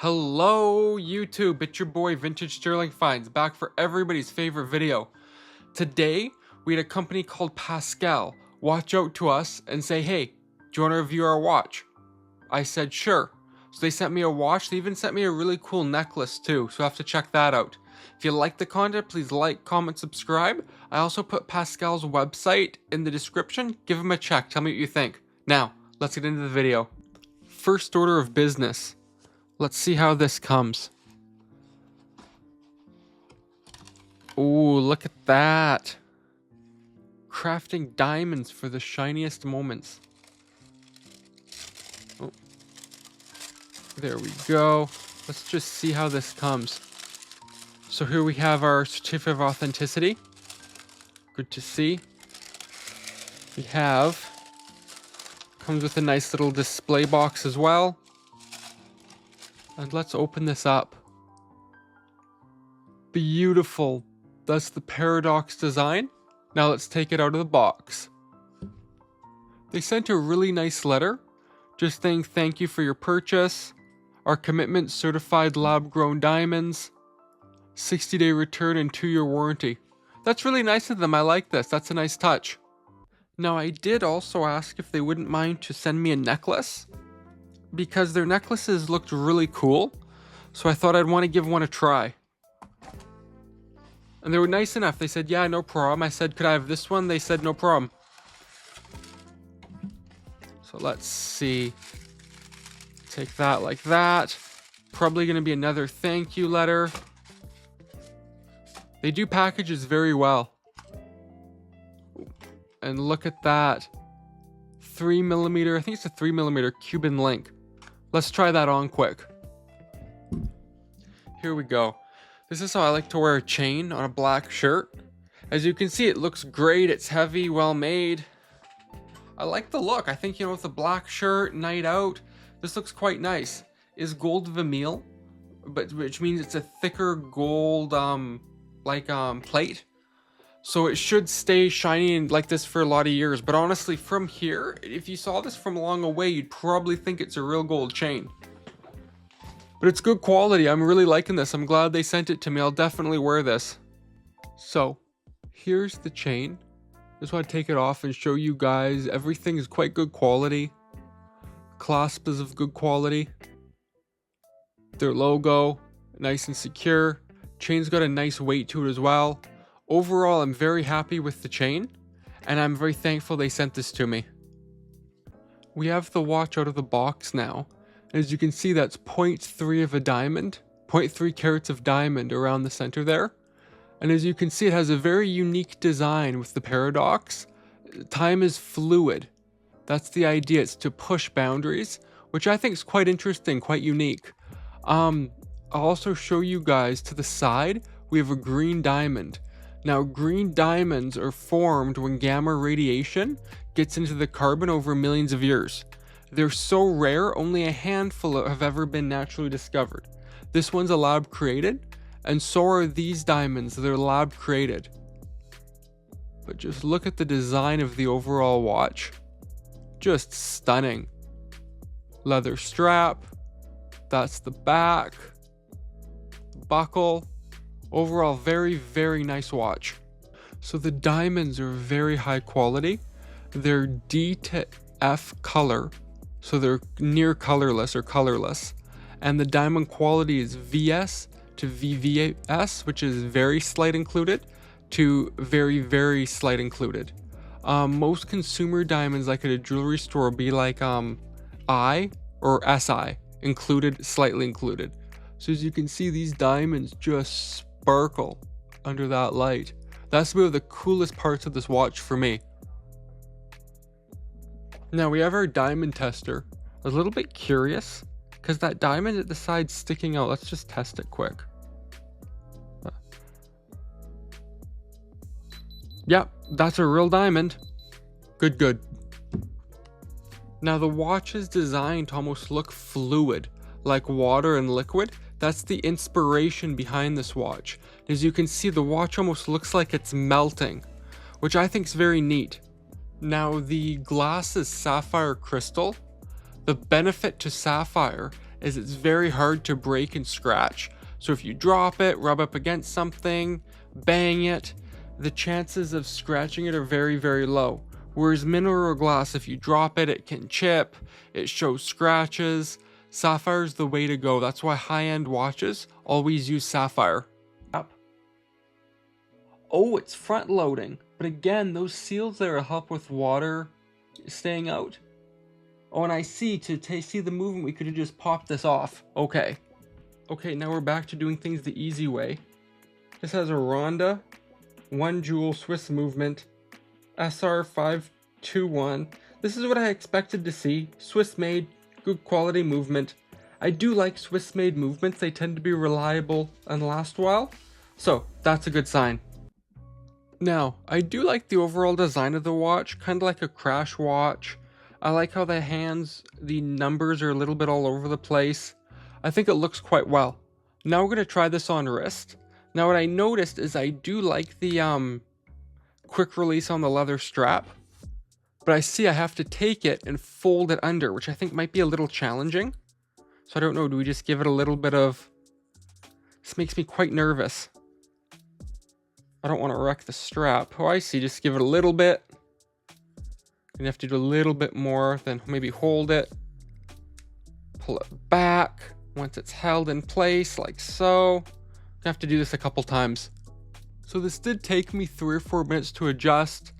Hello YouTube, it's your boy Vintage Sterling Finds back for everybody's favorite video. Today we had a company called Pascal watch out to us and say, hey, do you want to review our watch? I said sure. So they sent me a watch. They even sent me a really cool necklace too, so I have to check that out. If you like the content, please like, comment, subscribe. I also put Pascal's website in the description. Give them a check, tell me what you think. Now let's get into the video. First order of business. Let's see how this comes. Ooh, look at that. Crafting diamonds for the shiniest moments. Oh. There we go. Let's just see how this comes. So here we have our certificate of authenticity. Good to see. We have, comes with a nice little display box as well. And let's open this up. Beautiful. That's the Paradoxe design. Now let's take it out of the box. They sent a really nice letter, just saying thank you for your purchase. Our commitment, certified lab-grown diamonds. 60-day return and 2-year warranty. That's really nice of them. I like this. That's a nice touch. Now I did also ask if they wouldn't mind to send me a necklace, because their necklaces looked really cool, so I thought I'd want to give one a try. And they were nice enough. They said, yeah, no problem. I said, could I have this one? They said, no problem. So let's see. Take that like that. Probably going to be another thank you letter. They do packages very well. And look at that. 3mm, I think it's a 3mm Cuban link. Let's try that on quick. Here we go. This is how I like to wear a chain on a black shirt. As you can see, it looks great. It's heavy, well made. I like the look. I think, with a black shirt, night out, this looks quite nice. Is gold vermeil, which means it's a thicker gold, plate. So it should stay shiny and like this for a lot of years. But honestly, from here, if you saw this from long away, you'd probably think it's a real gold chain. But it's good quality. I'm really liking this. I'm glad they sent it to me. I'll definitely wear this. So here's the chain. Just want to take it off and show you guys. Everything is quite good quality. Clasp is of good quality. Their logo, nice and secure. Chain's got a nice weight to it as well. Overall, I'm very happy with the chain, and I'm very thankful they sent this to me. We have the watch out of the box now. As you can see, that's 0.3 of a diamond, 0.3 carats of diamond around the center there. And as you can see, it has a very unique design with the Paradoxe. Time is fluid. That's the idea. It's to push boundaries, which I think is quite interesting, quite unique. I'll also show you guys to the side, we have a green diamond. Now, green diamonds are formed when gamma radiation gets into the carbon over millions of years. They're so rare, only a handful have ever been naturally discovered. This one's a lab created, and so are these diamonds. They're lab created. But just look at the design of the overall watch. Just stunning. Leather strap. That's the back. Buckle. Overall, very, very nice watch. So the diamonds are very high quality. They're D to F color, so they're near colorless or colorless. And the diamond quality is VS to VVS, which is very slight included, to very, very slight included. Most consumer diamonds, like at a jewelry store, will be like I or SI, included, slightly included. So as you can see, these diamonds just sparkle under that light. That's one of the coolest parts of this watch for me. Now we have our diamond tester. I was a little bit curious because that diamond at the side sticking out. Let's just test it quick. Yep, that's a real diamond. Good. Now the watch is designed to almost look fluid, like water and liquid. That's the inspiration behind this watch. As you can see, the watch almost looks like it's melting, which I think is very neat. Now the glass is sapphire crystal. The benefit to sapphire is it's very hard to break and scratch. So if you drop it, rub up against something, bang it, the chances of scratching it are very, very low. Whereas mineral glass, if you drop it, it can chip, it shows scratches. Sapphire is the way to go. That's why high-end watches always use sapphire. Oh, it's front loading. But again, those seals there help with water staying out. Oh, and I see, to see the movement, we could have just popped this off. Okay. Okay, now we're back to doing things the easy way. This has a Ronda 1 jewel Swiss movement, SR521. This is what I expected to see. Swiss made, good quality movement. I do like Swiss made movements. They tend to be reliable and last a while. So that's a good sign. Now, I do like the overall design of the watch, kind of like a crash watch. I like how the hands, the numbers are a little bit all over the place. I think it looks quite well. Now we're going to try this on wrist. Now what I noticed is I do like the quick release on the leather strap. But I see I have to take it and fold it under, which I think might be a little challenging. So I don't know, do we just give it a little bit of... This makes me quite nervous. I don't want to wreck the strap. Oh, I see, just give it a little bit. You have to do a little bit more, then maybe hold it. Pull it back. Once it's held in place, like so. I have to do this a couple times. So this did take me 3 or 4 minutes to adjust.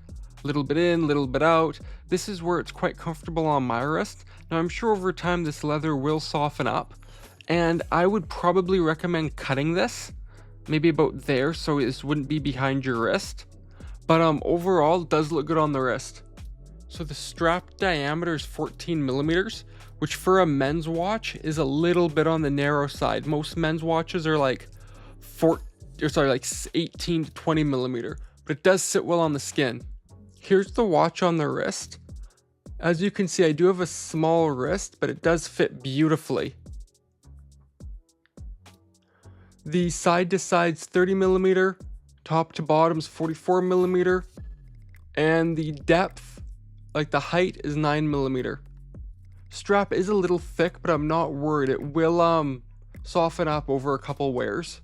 A little bit in, a little bit out. This is where it's quite comfortable on my wrist. Now I'm sure over time this leather will soften up. And I would probably recommend cutting this. Maybe about there, so this wouldn't be behind your wrist. But overall, it does look good on the wrist. So the strap diameter is 14 millimeters, which for a men's watch is a little bit on the narrow side. Most men's watches are like 18 to 20 millimeter, but it does sit well on the skin. Here's the watch on the wrist. As you can see, I do have a small wrist, but it does fit beautifully. The side to side's 30 millimeter, top to bottom's 44 millimeter, and the depth, like the height, is 9 millimeter. Strap is a little thick, but I'm not worried. It will soften up over a couple wears.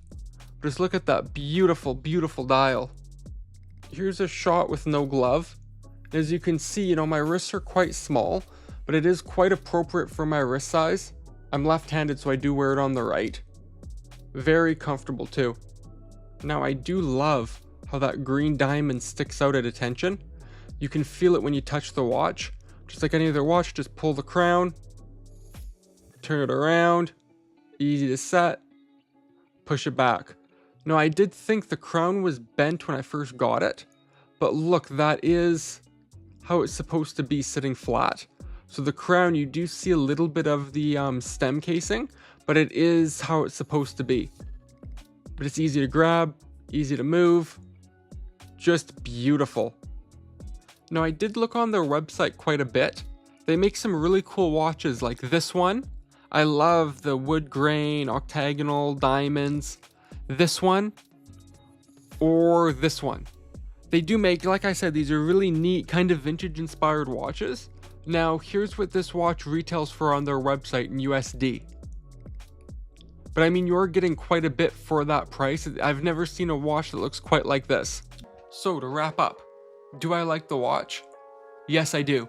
Just look at that beautiful, beautiful dial. Here's a shot with no glove. As you can see, you know, my wrists are quite small, but it is quite appropriate for my wrist size. I'm left-handed, so I do wear it on the right. Very comfortable too. Now I do love how that green diamond sticks out at attention. You can feel it when you touch the watch. Just like any other watch, just pull the crown, turn it around, easy to set, push it back. Now I did think the crown was bent when I first got it, but look, that is how it's supposed to be sitting flat. So the crown, you do see a little bit of the stem casing, but it is how it's supposed to be. But it's easy to grab, easy to move, just beautiful. Now I did look on their website quite a bit. They make some really cool watches like this one. I love the wood grain, octagonal, diamonds. This one, or this one. They do make, like I said, these are really neat, kind of vintage inspired watches. Now here's what this watch retails for on their website in USD. But I mean, you're getting quite a bit for that price. I've never seen a watch that looks quite like this. So to wrap up, do I like the watch? Yes, I do.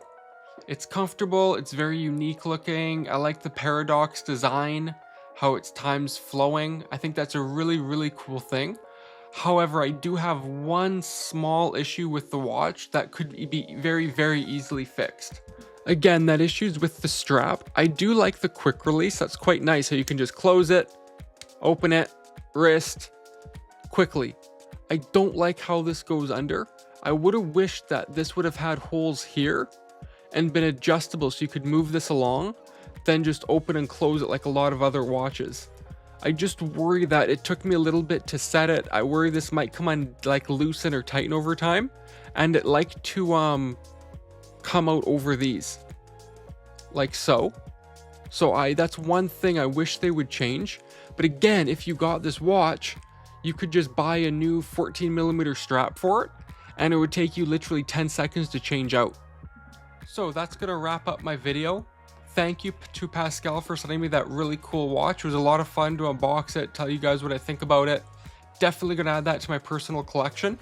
It's comfortable, it's very unique looking. I like the Paradoxe design, how it's time's flowing. I think that's a really, really cool thing. However, I do have one small issue with the watch that could be very, very easily fixed. Again, that issue's with the strap. I do like the quick release. That's quite nice. So you can just close it, open it, wrist, quickly. I don't like how this goes under. I would have wished that this would have had holes here and been adjustable so you could move this along, then just open and close it like a lot of other watches. I just worry that it took me a little bit to set it. I worry this might come on like loosen or tighten over time, and it like to come out over these like so. So that's one thing I wish they would change. But again, if you got this watch, you could just buy a new 14mm strap for it, and it would take you literally 10 seconds to change out. So that's gonna wrap up my video. thank you to Pascal for sending me that really cool watch. It was a lot of fun to unbox it, tell you guys what I think about it. Definitely gonna add that to my personal collection.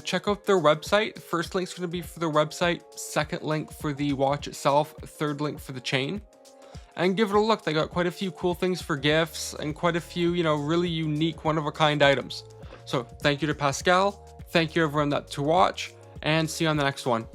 Check out their website. First link's gonna be for their website, second link for the watch itself, third link for the chain. And give it a look. They got quite a few cool things for gifts and quite a few, really unique, one-of-a-kind items. So thank you to Pascal. Thank you everyone to watch, and see you on the next one.